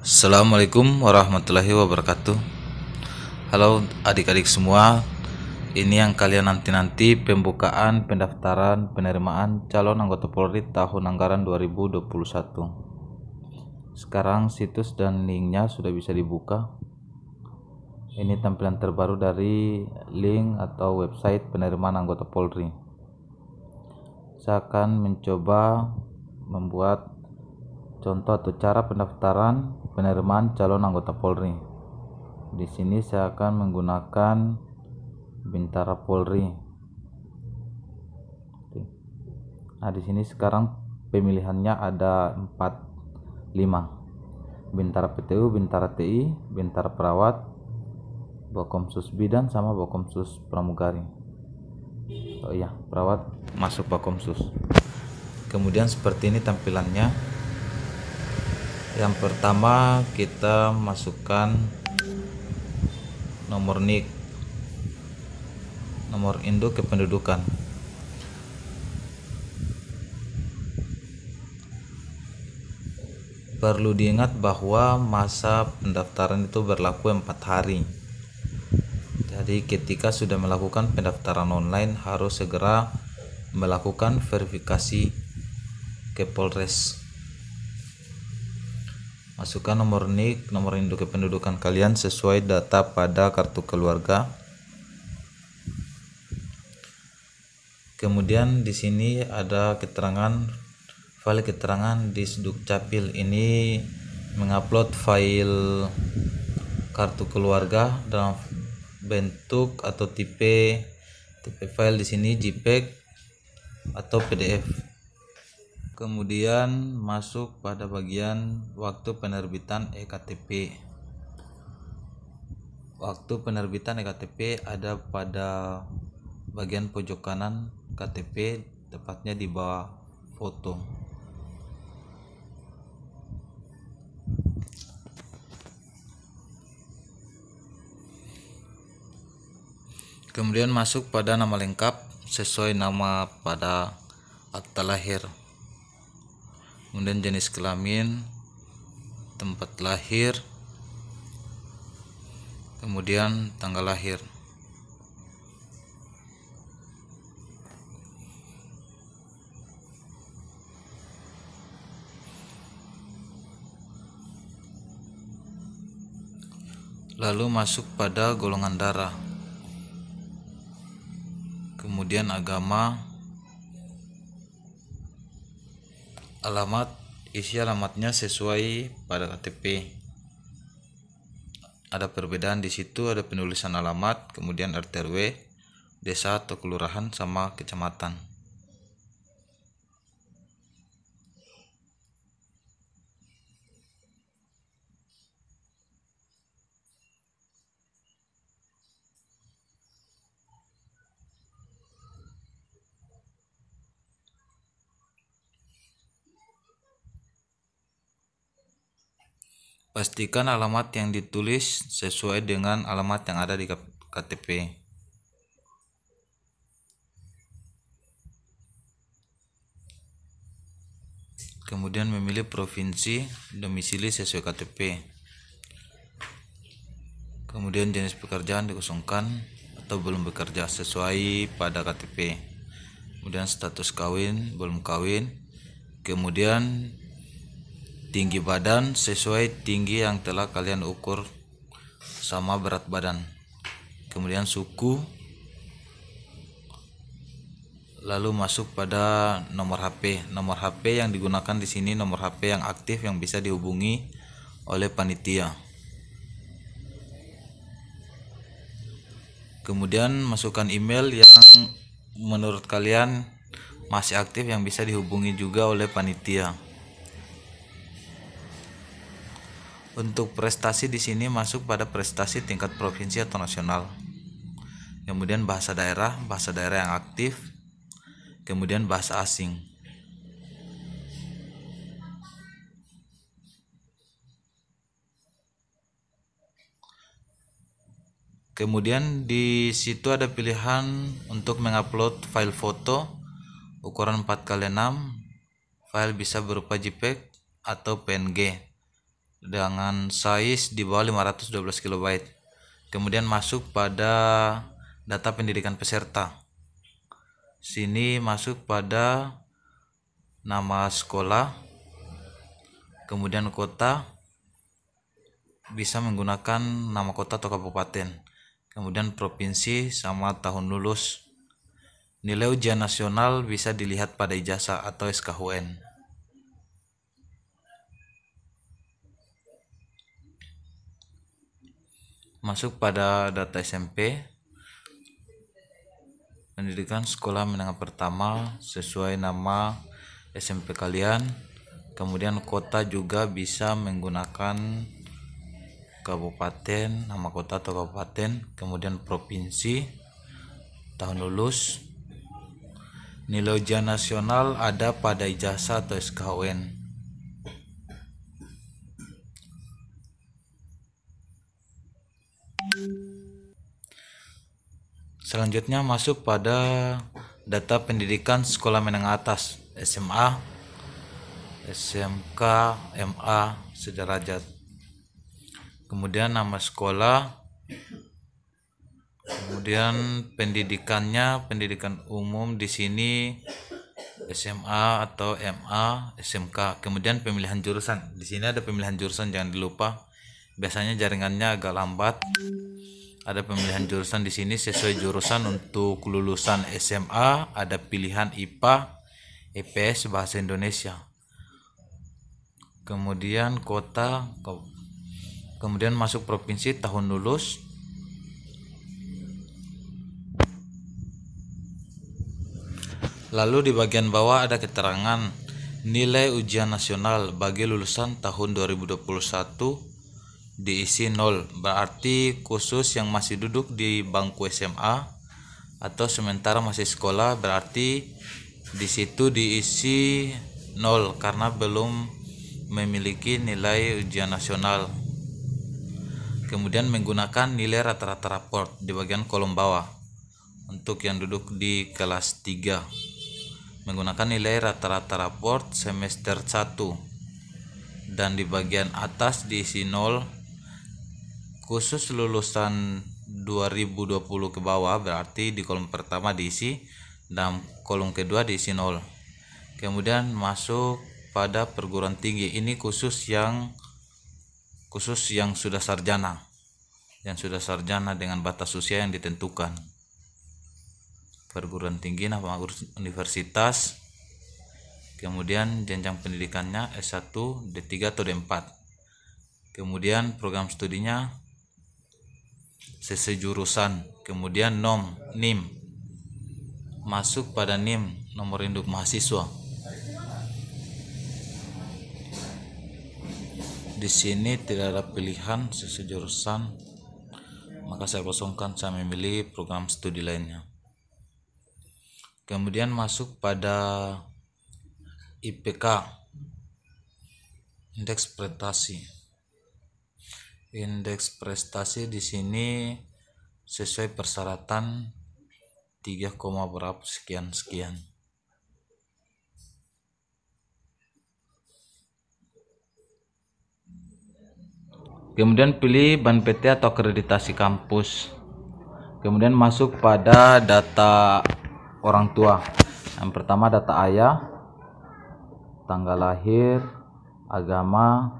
Assalamualaikum warahmatullahi wabarakatuh. Halo adik-adik semua. Ini yang kalian nanti-nanti pembukaan pendaftaran penerimaan calon anggota Polri tahun anggaran 2021. Sekarang situs dan linknya sudah bisa dibuka. Ini tampilan terbaru dari link atau website penerimaan anggota Polri. Saya akan mencoba membuat contoh atau cara pendaftaran penerimaan calon anggota Polri. Di sini saya akan menggunakan Bintara Polri. Nah, di sini sekarang pemilihannya ada 5. Bintara PTU, Bintara TI, Bintara Perawat, Bakomsus Bidan sama Bakomsus Pramugari. Oh iya, perawat masuk Bakomsus. Kemudian seperti ini tampilannya. Yang pertama kita masukkan nomor NIK, nomor induk kependudukan. Perlu diingat bahwa masa pendaftaran itu berlaku 4 hari. Jadi ketika sudah melakukan pendaftaran online harus segera melakukan verifikasi ke Polres. Masukkan nomor NIK, nomor induk kependudukan kalian sesuai data pada kartu keluarga. Kemudian di sini ada file keterangan di Dukcapil. Ini mengupload file kartu keluarga dalam bentuk atau tipe file di sini JPEG atau PDF. Kemudian masuk pada bagian waktu penerbitan EKTP. Waktu penerbitan EKTP ada pada bagian pojok kanan KTP, tepatnya di bawah foto. Kemudian masuk pada nama lengkap sesuai nama pada akta lahir. Kemudian jenis kelamin, tempat lahir, kemudian tanggal lahir. Lalu masuk pada golongan darah, kemudian agama, alamat, isi alamatnya sesuai pada KTP. Ada perbedaan di situ, ada penulisan alamat, kemudian RT RW, desa atau kelurahan sama kecamatan. Pastikan alamat yang ditulis sesuai dengan alamat yang ada di KTP. Kemudian memilih provinsi, domisili sesuai KTP. Kemudian jenis pekerjaan dikosongkan atau belum bekerja sesuai pada KTP. Kemudian status kawin, belum kawin. Kemudian tinggi badan sesuai tinggi yang telah kalian ukur sama berat badan. Kemudian suku. Lalu masuk pada nomor HP. Nomor HP yang digunakan di sini nomor HP yang aktif yang bisa dihubungi oleh panitia. Kemudian masukkan email yang menurut kalian masih aktif yang bisa dihubungi juga oleh panitia. Untuk prestasi di sini masuk pada prestasi tingkat provinsi atau nasional. Kemudian bahasa daerah yang aktif. Kemudian bahasa asing. Kemudian di situ ada pilihan untuk mengupload file foto ukuran 4x6. File bisa berupa JPEG atau PNG. dengan size di bawah 512 KB. Kemudian masuk pada data pendidikan peserta. Sini masuk pada nama sekolah, kemudian kota, bisa menggunakan nama kota atau kabupaten, kemudian provinsi sama tahun lulus. Nilai ujian nasional bisa dilihat pada ijazah atau SKUN. Masuk pada data SMP, pendidikan sekolah menengah pertama sesuai nama SMP kalian. Kemudian kota juga bisa menggunakan kabupaten, nama kota atau kabupaten, kemudian provinsi, tahun lulus. Nilai ujian nasional ada pada ijazah atau SKUN. Selanjutnya masuk pada data pendidikan sekolah menengah atas, SMA, SMK, MA, sederajat. Kemudian nama sekolah, kemudian pendidikannya, pendidikan umum di sini SMA atau MA, SMK. Kemudian pemilihan jurusan. Di sini ada pemilihan jurusan, jangan dilupa. Biasanya jaringannya agak lambat. Ada pemilihan jurusan di sini sesuai jurusan. Untuk lulusan SMA ada pilihan IPA, IPS, bahasa Indonesia. Kemudian kota, kemudian masuk provinsi, tahun lulus. Lalu di bagian bawah ada keterangan nilai ujian nasional bagi lulusan tahun 2021 diisi 0, berarti khusus yang masih duduk di bangku SMA atau sementara masih sekolah, berarti di situ diisi 0 karena belum memiliki nilai ujian nasional. Kemudian menggunakan nilai rata-rata raport di bagian kolom bawah. Untuk yang duduk di kelas 3 menggunakan nilai rata-rata raport semester 1, dan di bagian atas diisi 0. Khusus lulusan 2020 ke bawah, berarti di kolom pertama diisi dan kolom kedua diisi 0. Kemudian masuk pada perguruan tinggi. Ini khusus yang sudah sarjana, dengan batas usia yang ditentukan. Perguruan tinggi, nama universitas, kemudian jenjang pendidikannya S1, D3 atau D4. Kemudian program studinya sesuai jurusan, kemudian NIM. Masuk pada NIM, nomor induk mahasiswa. Di sini tidak ada pilihan sesuai jurusan, maka saya kosongkan, saya memilih program studi lainnya. Kemudian masuk pada IPK, indeks prestasi. Indeks prestasi di sini sesuai persyaratan 3, berapa sekian. Kemudian pilih ban PT atau akreditasi kampus. Kemudian masuk pada data orang tua. Yang pertama data ayah, tanggal lahir, agama,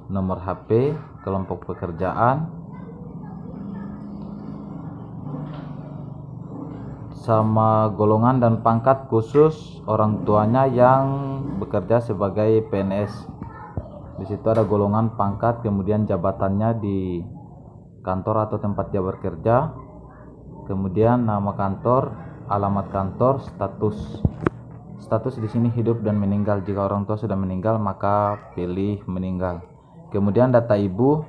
nomor HP, kelompok pekerjaan, sama golongan dan pangkat khusus orang tuanya yang bekerja sebagai PNS. Di situ ada golongan, pangkat, kemudian jabatannya di kantor atau tempat dia bekerja, kemudian nama kantor, alamat kantor, status di sini hidup dan meninggal. Jika orang tua sudah meninggal maka pilih meninggal. Kemudian data ibu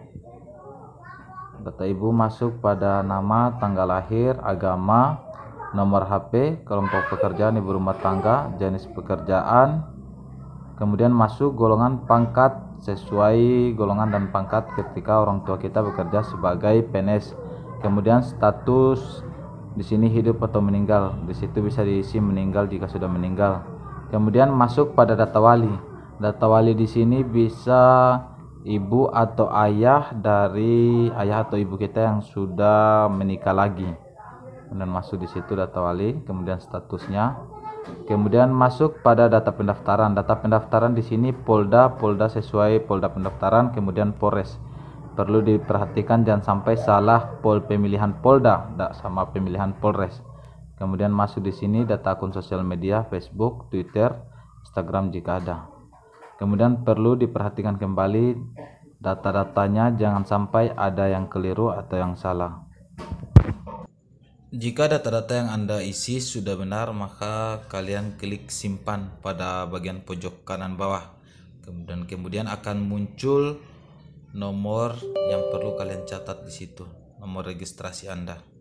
masuk pada nama, tanggal lahir, agama, nomor HP, kelompok pekerjaan ibu rumah tangga, jenis pekerjaan, kemudian masuk golongan, pangkat sesuai golongan dan pangkat ketika orang tua kita bekerja sebagai PNS. Kemudian status di sini hidup atau meninggal, di situ bisa diisi meninggal jika sudah meninggal. Kemudian masuk pada data wali. Data wali di sini bisa ibu atau ayah dari ayah atau ibu kita yang sudah menikah lagi. Kemudian masuk di situ data wali, kemudian statusnya. Kemudian masuk pada data pendaftaran. Data pendaftaran di sini Polda sesuai Polda pendaftaran, kemudian Polres. Perlu diperhatikan jangan sampai salah pemilihan Polda sama pemilihan Polres. Kemudian masuk di sini data akun sosial media, Facebook, Twitter, Instagram jika ada. Kemudian perlu diperhatikan kembali data-datanya, jangan sampai ada yang keliru atau yang salah. Jika data-data yang Anda isi sudah benar, maka kalian klik simpan pada bagian pojok kanan bawah. Kemudian akan muncul nomor yang perlu kalian catat di situ, nomor registrasi Anda.